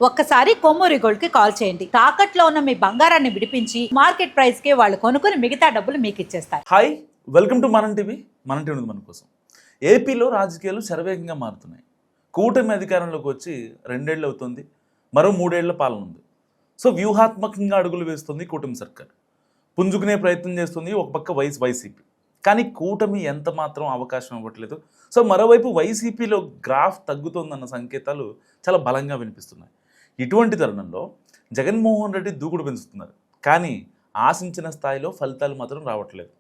ఒక్కసారి కొమ్మూరి గోల్డ్ కి కాల్ చేయండి. తాకట్లో ఉన్న మీ బంగారాన్ని విడిపించి మార్కెట్ ప్రైస్ కి వాళ్ళు కొనుక్కుని మిగతా డబ్బులు మీకు ఇచ్చేస్తారు. హాయ్, వెల్కమ్ టు మనం టీవీ. మన టీవీ మన కోసం. ఏపీలో రాజకీయాలు శరవేగంగా మారుతున్నాయి. కూటమి అధికారంలోకి వచ్చి 2 ఏళ్ళు అవుతుంది. మరో 3 ఏళ్ల పాలన ఉంది. సో వ్యూహాత్మకంగా అడుగులు వేస్తుంది కూటమి సర్కార్. పుంజుకునే ప్రయత్నం చేస్తుంది ఒక పక్క వైసీపీ. కానీ కూటమి ఎంత మాత్రం అవకాశం ఇవ్వట్లేదు. సో మరోవైపు వైసీపీలో గ్రాఫ్ తగ్గుతోందన్న సంకేతాలు చాలా బలంగా వినిపిస్తున్నాయి. ఇటువంటి తరుణంలో జగన్మోహన్ రెడ్డి దూకుడు పెంచుతున్నారు. కానీ ఆశించిన స్థాయిలో ఫలితాలు మాత్రం రావట్లేదు.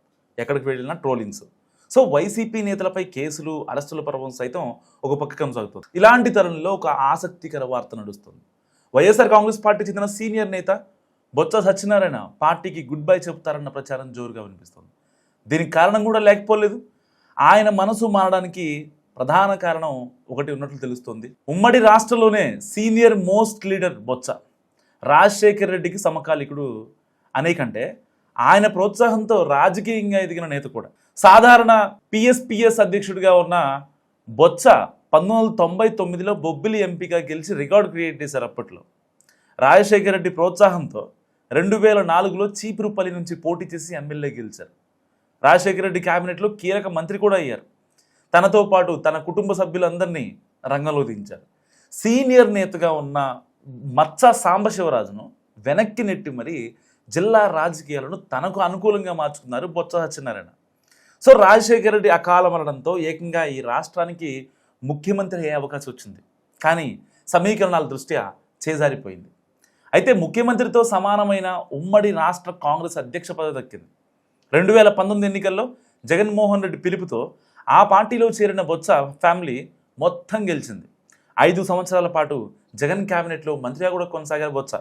ఎక్కడికి వెళ్ళినా ట్రోలింగ్స్. సో వైసీపీ నేతలపై కేసులు, అరెస్టుల పర్వం సైతం ఒక పక్క కొనసాగుతుంది. ఇలాంటి తరుణంలో ఒక ఆసక్తికర వార్త నడుస్తుంది. వైఎస్ఆర్ కాంగ్రెస్ పార్టీ చెందిన సీనియర్ నేత బొత్స సత్యనారాయణ పార్టీకి గుడ్ బై చెప్తారన్న ప్రచారం జోరుగా వినిపిస్తుంది. దీనికి కారణం కూడా లేకపోలేదు. ఆయన మనసు మారడానికి ప్రధాన కారణం ఒకటి ఉన్నట్లు తెలుస్తుంది. ఉమ్మడి రాష్ట్రంలోనే senior most leader Botsa Rajasekhar రెడ్డికి సమకాలికుడు అనేకంటే ఆయన ప్రోత్సాహంతో రాజకీయంగా ఎదిగిన నేత కూడా. సాధారణ పిఎస్ అధ్యక్షుడిగా ఉన్న బొత్స 1999లో బొబ్బిలి ఎంపీగా గెలిచి రికార్డు క్రియేట్ చేశారు. అప్పట్లో రాజశేఖర్ రెడ్డి ప్రోత్సాహంతో 2004లో చీపురుపల్లి నుంచి పోటీ చేసి ఎమ్మెల్యే గెలిచారు. రాజశేఖర రెడ్డి క్యాబినెట్లో కీలక మంత్రి కూడా అయ్యారు. తనతో పాటు తన కుటుంబ సభ్యులందరినీ రంగంలో దించారు. సీనియర్ నేతగా ఉన్న మచ్చ సాంబశివరాజును వెనక్కి నెట్టి మరి జిల్లా రాజకీయాలను తనకు అనుకూలంగా మార్చుకున్నారు బొత్స సత్యనారాయణ. సో రాజశేఖర రెడ్డి అకాల మరణంతో ఏకంగా ఈ రాష్ట్రానికి ముఖ్యమంత్రి అయ్యే అవకాశం వచ్చింది. కానీ సమీకరణాల దృష్ట్యా చేజారిపోయింది. అయితే ముఖ్యమంత్రితో సమానమైన ఉమ్మడి రాష్ట్ర కాంగ్రెస్ అధ్యక్ష పదవి దక్కింది. 2019 ఎన్నికల్లో జగన్మోహన్ రెడ్డి పిలుపుతో ఆ పార్టీలో చేరిన బొత్స ఫ్యామిలీ మొత్తం గెలిచింది. 5 సంవత్సరాల పాటు జగన్ క్యాబినెట్లో మంత్రిగా కూడా కొనసాగారు బొత్స.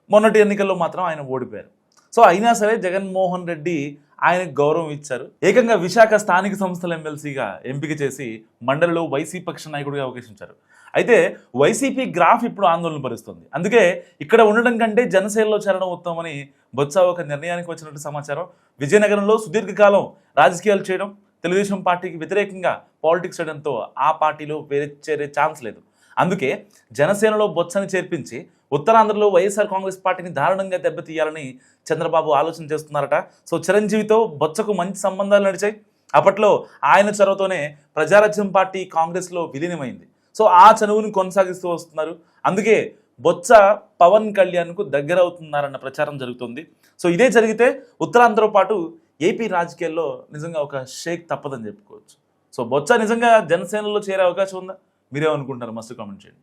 మొన్నటి ఎన్నికల్లో మాత్రం ఆయన ఓడిపోయారు. సో అయినా సరే జగన్మోహన్ రెడ్డి ఆయనకు గౌరవం ఇచ్చారు. ఏకంగా విశాఖ స్థానిక సంస్థల ఎమ్మెల్సీగా ఎంపిక చేసి మండలిలో వైసీపీ పక్ష నాయకుడిగా అవకాశించారు. అయితే వైసీపీ గ్రాఫ్ ఇప్పుడు ఆందోళన పరుస్తుంది. అందుకే ఇక్కడ ఉండడం కంటే జనసేనలో చేరడం ఉత్తమని బొత్స ఒక నిర్ణయానికి వచ్చినట్టు సమాచారం. విజయనగరంలో సుదీర్ఘకాలం రాజకీయాలు చేయడం, తెలుగుదేశం పార్టీకి వ్యతిరేకంగా పాలిటిక్స్ చేయడంతో ఆ పార్టీలో చేరే ఛాన్స్ లేదు. అందుకే జనసేనలో బొత్సని చేర్పించి ఉత్తరాంధ్రలో వైఎస్ఆర్ కాంగ్రెస్ పార్టీని దారుణంగా దెబ్బతీయాలని చంద్రబాబు ఆలోచన చేస్తున్నారట. సో చిరంజీవితో బొత్సకు మంచి సంబంధాలు నడిచాయి. అప్పట్లో ఆయన చొరవతోనే ప్రజారాజ్యం పార్టీ కాంగ్రెస్లో విలీనమైంది. సో ఆ చనువును కొనసాగిస్తూ వస్తున్నారు. అందుకే బొత్స పవన్ కళ్యాణ్కు దగ్గర అవుతున్నారన్న ప్రచారం జరుగుతుంది. సో ఇదే జరిగితే ఉత్తరాంధ్రతో పాటు ఏపీ రాజకీయాల్లో నిజంగా ఒక షేక్ తప్పదని చెప్పుకోవచ్చు. సో బొత్స నిజంగా జనసేనలో చేరే అవకాశం ఉందా? మీరేమనుకుంటారు? మస్తు కామెంట్ చేయండి.